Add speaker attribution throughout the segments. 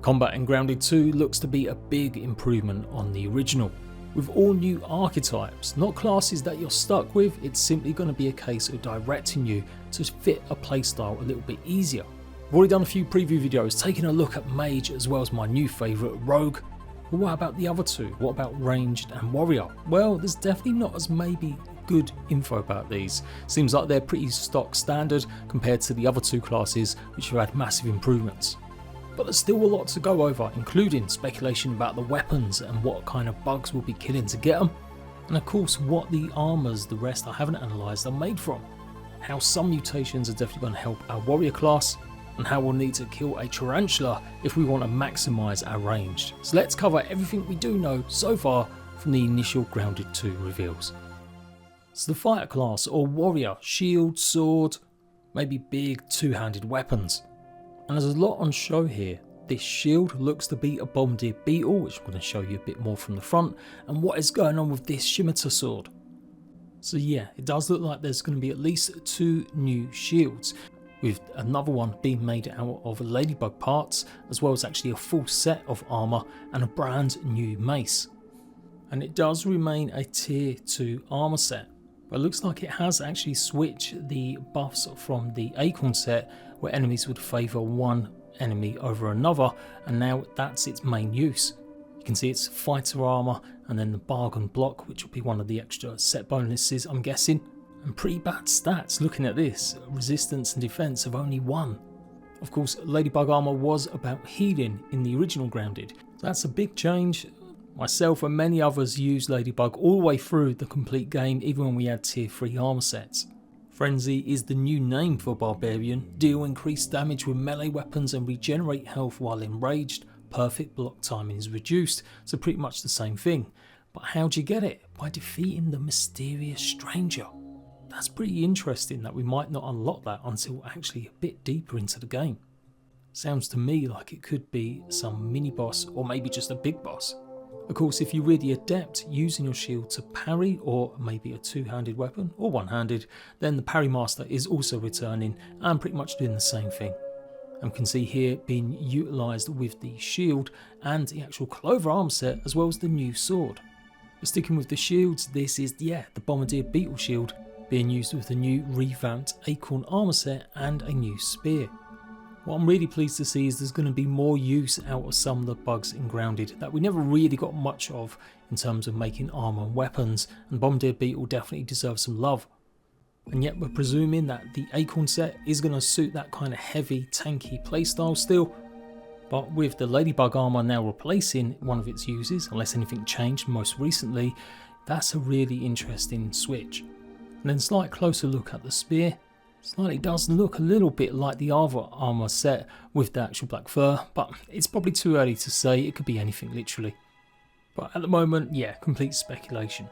Speaker 1: Combat in Grounded 2 looks to be a big improvement on the original. With all new archetypes, not classes that you're stuck with, it's simply going to be a case of directing you to fit a playstyle a little bit easier. I've already done a few preview videos taking a look at Mage as well as my new favourite Rogue. But what about the other two? What about Ranged and Warrior? Well, there's definitely not as maybe good info about these. Seems like they're pretty stock standard compared to the other two classes which have had massive improvements. But there's still a lot to go over, including speculation about the weapons and what kind of bugs we'll be killing to get them, and of course what the armours the rest I haven't analysed are made from, how some mutations are definitely going to help our warrior class, and how we'll need to kill a tarantula if we want to maximise our ranged. So let's cover everything we do know so far from the initial Grounded 2 reveals. So the fighter class or warrior, shield, sword, maybe big two-handed weapons. And there's a lot on show here. This shield looks to be a bombardier beetle, which I'm going to show you a bit more from the front, and what is going on with this scimitar sword. So yeah, it does look like there's going to be at least 2 new shields, with another one being made out of ladybug parts, as well as actually a full set of armour and a brand new mace. And it does remain a tier 2 armour set, but it looks like it has actually switched the buffs from the Acorn set, where enemies would favour one enemy over another, and now that's its main use. You can see it's fighter armour and then the bargain block, which will be one of the extra set bonuses I'm guessing. And pretty bad stats looking at this, resistance and defence of only 1. Of course, ladybug armour was about healing in the original Grounded, so that's a big change. Myself and many others used ladybug all the way through the complete game, even when we had tier 3 armour sets. Frenzy is the new name for Barbarian. Deal increased damage with melee weapons and regenerate health while enraged. Perfect block timing is reduced, so pretty much the same thing. But how do you get it? By defeating the mysterious stranger. That's pretty interesting that we might not unlock that until actually a bit deeper into the game. Sounds to me like it could be some mini boss or maybe just a big boss. Of course, if you're really adept using your shield to parry, or maybe a two-handed weapon or one-handed, then the parry master is also returning and pretty much doing the same thing. And we can see here being utilised with the shield and the actual Clover arm set, as well as the new sword. But sticking with the shields, this is the bombardier beetle shield being used with the new revamped Acorn armour set and a new spear. What I'm really pleased to see is there's going to be more use out of some of the bugs in Grounded that we never really got much of in terms of making armour and weapons, and Bombardier Beetle definitely deserves some love. And yet we're presuming that the Acorn set is going to suit that kind of heavy, tanky playstyle still, but with the Ladybug armour now replacing one of its uses, unless anything changed most recently, that's a really interesting switch. And then slight closer look at the spear. Slightly does look a little bit like the other armour set with the actual black fur, but it's probably too early to say. It could be anything literally. But at the moment, yeah, complete speculation.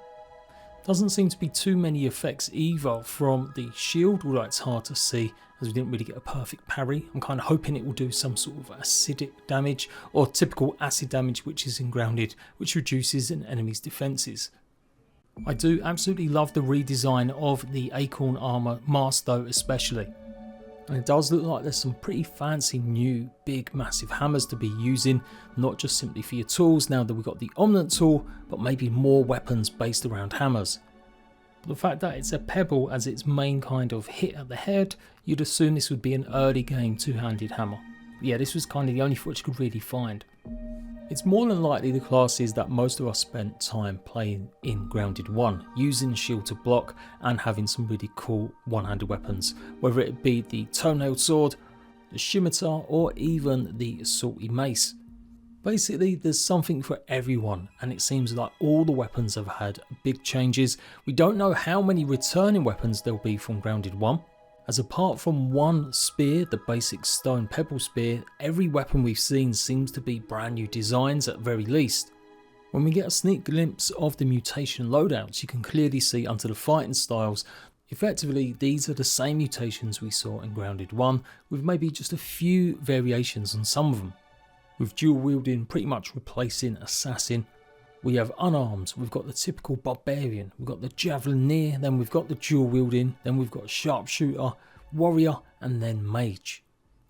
Speaker 1: Doesn't seem to be too many effects either from the shield, although it's hard to see as we didn't really get a perfect parry. I'm kind of hoping it will do some sort of acidic damage or typical acid damage which is in Grounded, which reduces an enemy's defences. I do absolutely love the redesign of the Acorn armour mask though, especially. And it does look like there's some pretty fancy new big massive hammers to be using, not just simply for your tools now that we've got the Omnant tool, but maybe more weapons based around hammers. But the fact that it's a pebble as its main kind of hit at the head, you'd assume this would be an early game two-handed hammer. But yeah, this was kind of the only footage I could really find. It's more than likely the classes that most of us spent time playing in Grounded 1, using shield to block and having some really cool one-handed weapons, whether it be the toenail sword, the scimitar, or even the salty mace. Basically, there's something for everyone, and it seems like all the weapons have had big changes. We don't know how many returning weapons there'll be from Grounded 1. As apart from one spear, the basic stone pebble spear, every weapon we've seen seems to be brand new designs at very least. When we get a sneak glimpse of the mutation loadouts, you can clearly see under the fighting styles, effectively these are the same mutations we saw in Grounded 1, with maybe just a few variations on some of them. With dual wielding pretty much replacing assassin. We have unarmed, we've got the typical barbarian, we've got the javelineer, then we've got the dual wielding, then we've got sharpshooter, warrior, and then mage.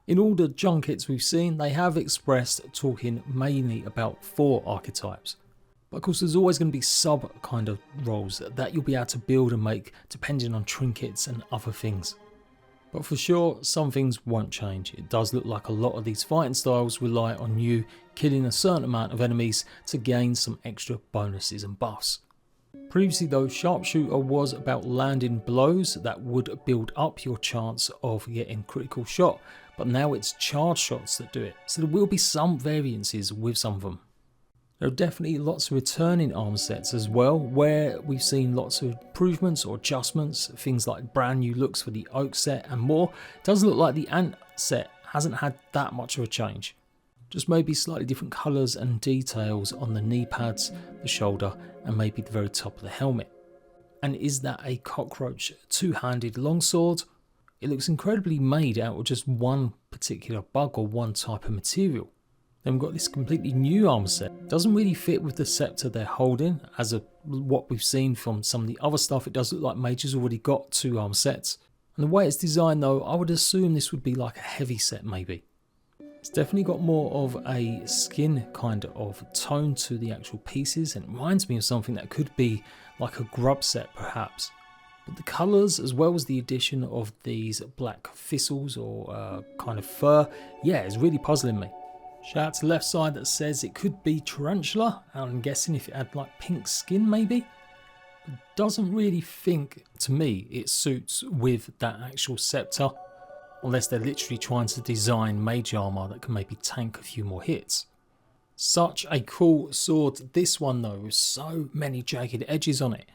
Speaker 1: In all the junkets we've seen, they have expressed talking mainly about 4 archetypes. But of course there's always going to be sub kind of roles that you'll be able to build and make depending on trinkets and other things. But for sure, some things won't change. It does look like a lot of these fighting styles rely on you killing a certain amount of enemies to gain some extra bonuses and buffs. Previously though, Sharpshooter was about landing blows that would build up your chance of getting critical shot, but now it's charge shots that do it, so there will be some variances with some of them. There are definitely lots of returning armor sets as well, where we've seen lots of improvements or adjustments, things like brand new looks for the Oak set and more. It doesn't look like the Ant set hasn't had that much of a change. Just maybe slightly different colours and details on the knee pads, the shoulder and maybe the very top of the helmet. And is that a cockroach two-handed longsword? It looks incredibly made out of just one particular bug or one type of material. Then we've got this completely new armor set. Doesn't really fit with the scepter they're holding. As of what we've seen from some of the other stuff, it does look like Mage's already got 2 armor sets. And the way it's designed though, I would assume this would be like a heavy set maybe. It's definitely got more of a skin kind of tone to the actual pieces, and it reminds me of something that could be like a grub set perhaps. But the colours, as well as the addition of these black thistles or kind of fur, yeah, it's really puzzling me. Shout out to the left side that says it could be tarantula. I'm guessing if it had like pink skin maybe. But doesn't really think, to me, it suits with that actual scepter. Unless they're literally trying to design mage armor that can maybe tank a few more hits. Such a cool sword, this one though, with so many jagged edges on it.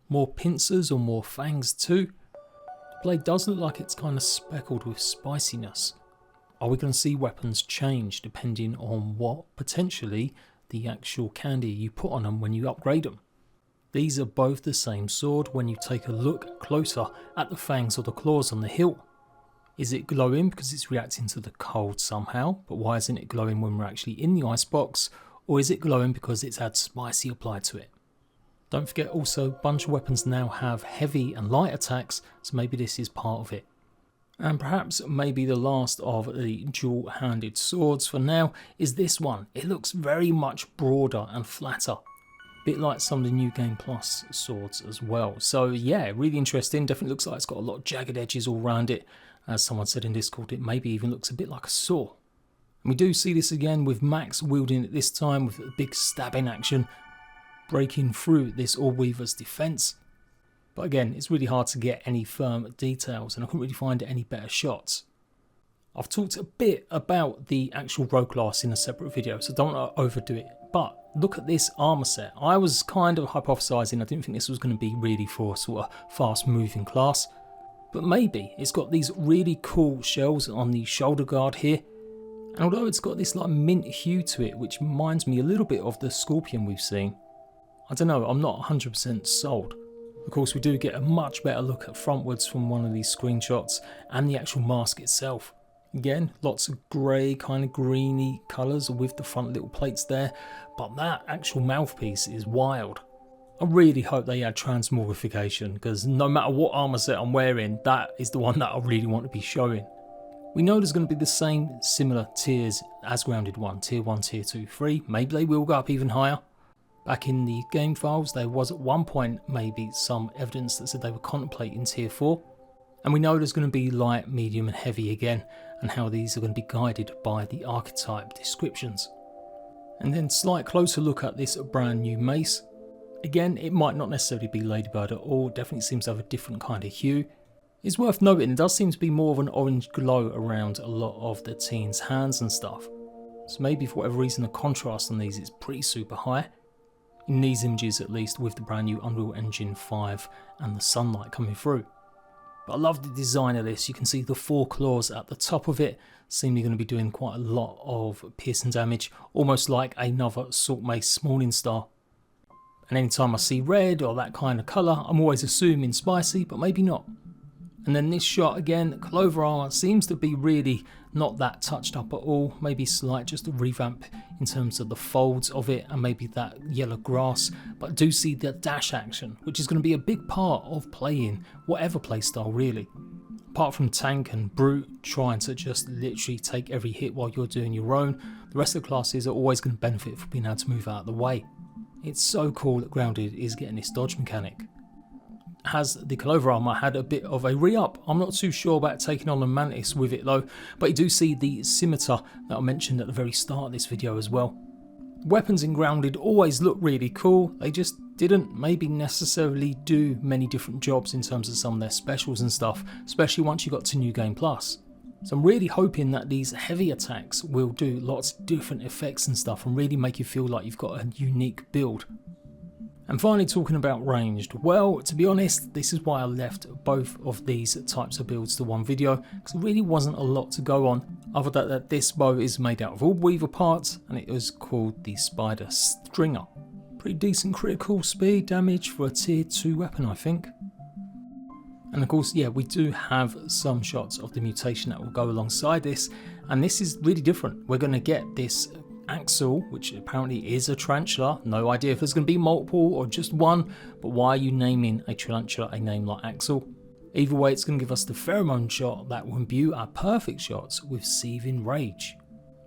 Speaker 1: More pincers or more fangs too. The blade does look like it's kind of speckled with spiciness. Are we going to see weapons change depending on what potentially the actual candy you put on them when you upgrade them? These are both the same sword when you take a look closer at the fangs or the claws on the hilt. Is it glowing because it's reacting to the cold somehow, but why isn't it glowing when we're actually in the icebox? Or is it glowing because it's had spicy applied to it? Don't forget also, a bunch of weapons now have heavy and light attacks, so maybe this is part of it. And perhaps maybe the last of the dual-handed swords for now is this one. It looks very much broader and flatter. Bit like some of the New Game Plus swords as well. So yeah, really interesting. Definitely looks like it's got a lot of jagged edges all around it. As someone said in Discord, it maybe even looks a bit like a saw. And we do see this again with Max wielding it this time with a big stabbing action, breaking through this Allweaver's defense. But again, it's really hard to get any firm details and I couldn't really find any better shots. I've talked a bit about the actual rogue class in a separate video, so don't want to overdo it. But look at this armor set. I was kind of hypothesizing I didn't think this was going to be really for a sort of fast moving class. But maybe. It's got these really cool shells on the shoulder guard here. And although it's got this like mint hue to it, which reminds me a little bit of the Scorpion we've seen, I don't know, I'm not 100% sold. Of course, we do get a much better look at frontwards from one of these screenshots and the actual mask itself. Again, lots of grey, kind of greeny colours with the front little plates there, but that actual mouthpiece is wild. I really hope they add transmogrification, because no matter what armour set I'm wearing, that is the one that I really want to be showing. We know there's going to be the same similar tiers as Grounded 1, Tier 1, Tier 2, 3, maybe they will go up even higher. Back in the game files there was at one point maybe some evidence that said they were contemplating Tier 4. And we know there's going to be light, medium and heavy again, and how these are going to be guided by the archetype descriptions. And then slight closer look at this brand new mace. Again, it might not necessarily be Ladybird at all, definitely seems to have a different kind of hue. It's worth noting it does seem to be more of an orange glow around a lot of the teens' hands and stuff. So maybe for whatever reason the contrast on these is pretty super high. In these images at least, with the brand new Unreal Engine 5 and the sunlight coming through. But I love the design of this. You can see the 4 claws at the top of it, seemingly going to be doing quite a lot of piercing damage, almost like another Salt Mace Morningstar. And anytime I see red or that kind of colour, I'm always assuming spicy, but maybe not. And then this shot again, Clover armour seems to be really not that touched up at all, maybe slight just a revamp in terms of the folds of it and maybe that yellow grass, but I do see the dash action, which is going to be a big part of playing whatever playstyle really. Apart from Tank and Brute trying to just literally take every hit while you're doing your own, the rest of the classes are always going to benefit from being able to move out of the way. It's so cool that Grounded is getting this dodge mechanic. Has the Clover armor had a bit of a re-up? I'm not too sure about taking on the Mantis with it though, but you do see the scimitar that I mentioned at the very start of this video as well. Weapons in Grounded always look really cool, they just didn't maybe necessarily do many different jobs in terms of some of their specials and stuff, especially once you got to New Game Plus. So I'm really hoping that these heavy attacks will do lots of different effects and stuff and really make you feel like you've got a unique build. And finally, talking about ranged, well, to be honest, this is why I left both of these types of builds to one video, because there really wasn't a lot to go on, other than that this bow is made out of orb weaver parts and it was called the Spider Stringer. Pretty decent critical speed damage for a tier 2 weapon, I think. And of course, yeah, we do have some shots of the mutation that will go alongside this, and this is really different. We're going to get this Axle, which apparently is a tarantula. No idea if there's going to be multiple or just one, but why are you naming a tarantula a name like Axle? Either way, it's going to give us the pheromone shot that will imbue our perfect shots with seething rage.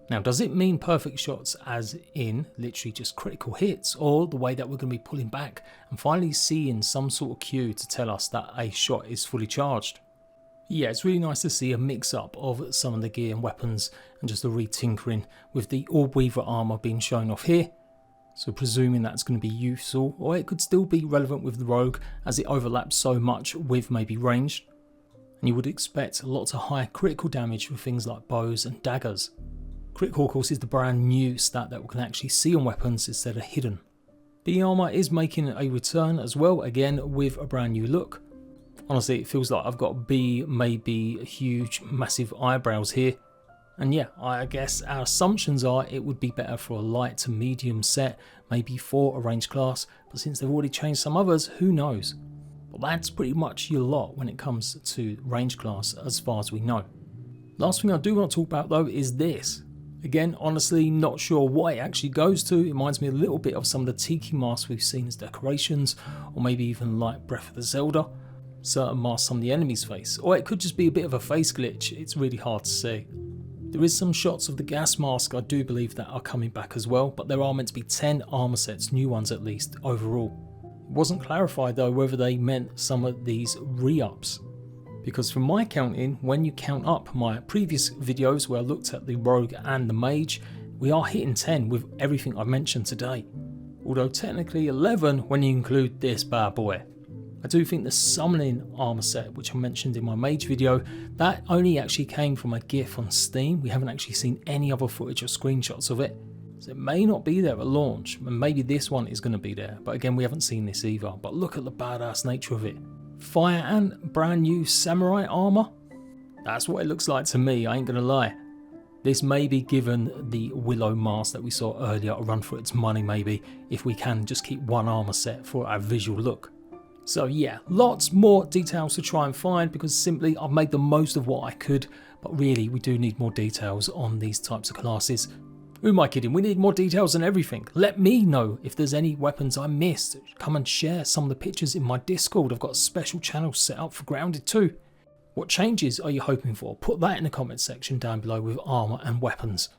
Speaker 1: Now, does it mean perfect shots as in literally just critical hits, or the way that we're going to be pulling back and finally seeing some sort of cue to tell us that a shot is fully charged? Yeah, it's really nice to see a mix up of some of the gear and weapons and just a re-tinkering with the Orb Weaver armor being shown off here. So presuming that's going to be useful, or it could still be relevant with the Rogue as it overlaps so much with maybe ranged. And you would expect lots of high critical damage with things like bows and daggers. Critical, of course, is the brand new stat that we can actually see on weapons instead of hidden. The armor is making a return as well, again with a brand new look. Honestly, it feels like I've got maybe huge, massive eyebrows here. And yeah, I guess our assumptions are it would be better for a light to medium set, maybe for a range class, but since they've already changed some others, who knows? But that's pretty much your lot when it comes to range class as far as we know. Last thing I do want to talk about though is this. Again, honestly, not sure what it actually goes to. It reminds me a little bit of some of the tiki masks we've seen as decorations, or maybe even like Breath of the Zelda. Certain masks on the enemy's face, or it could just be a bit of a face glitch. It's really hard to see. There is some shots of the gas mask I do believe that are coming back as well, but there are meant to be 10 armor sets, new ones at least, overall. It wasn't clarified though whether they meant some of these re-ups, because from my counting, when you count up my previous videos where I looked at the Rogue and the Mage, we are hitting 10 with everything I've mentioned today. Although technically 11 when you include this bad boy. I do think the summoning armor set, which I mentioned in my Mage video, that only actually came from a GIF on Steam. We haven't actually seen any other footage or screenshots of it. So it may not be there at launch, and maybe this one is going to be there. But again, we haven't seen this either. But look at the badass nature of it. Fire and brand new samurai armor. That's what it looks like to me, I ain't going to lie. This may be given the Willow mask that we saw earlier a run for its money maybe, if we can just keep one armor set for our visual look. So yeah, lots more details to try and find because simply I've made the most of what I could, but really we do need more details on these types of classes. Who am I kidding? We need more details on everything. Let me know if there's any weapons I missed. Come and share some of the pictures in my Discord. I've got a special channel set up for Grounded too. What changes are you hoping for? Put that in the comments section down below with armor and weapons.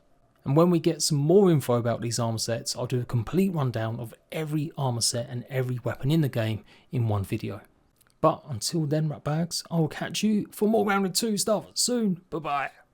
Speaker 1: And when we get some more info about these armor sets, I'll do a complete rundown of every armor set and every weapon in the game in one video. But until then, ratbags, I will catch you for more Grounded 2 stuff soon. Bye bye.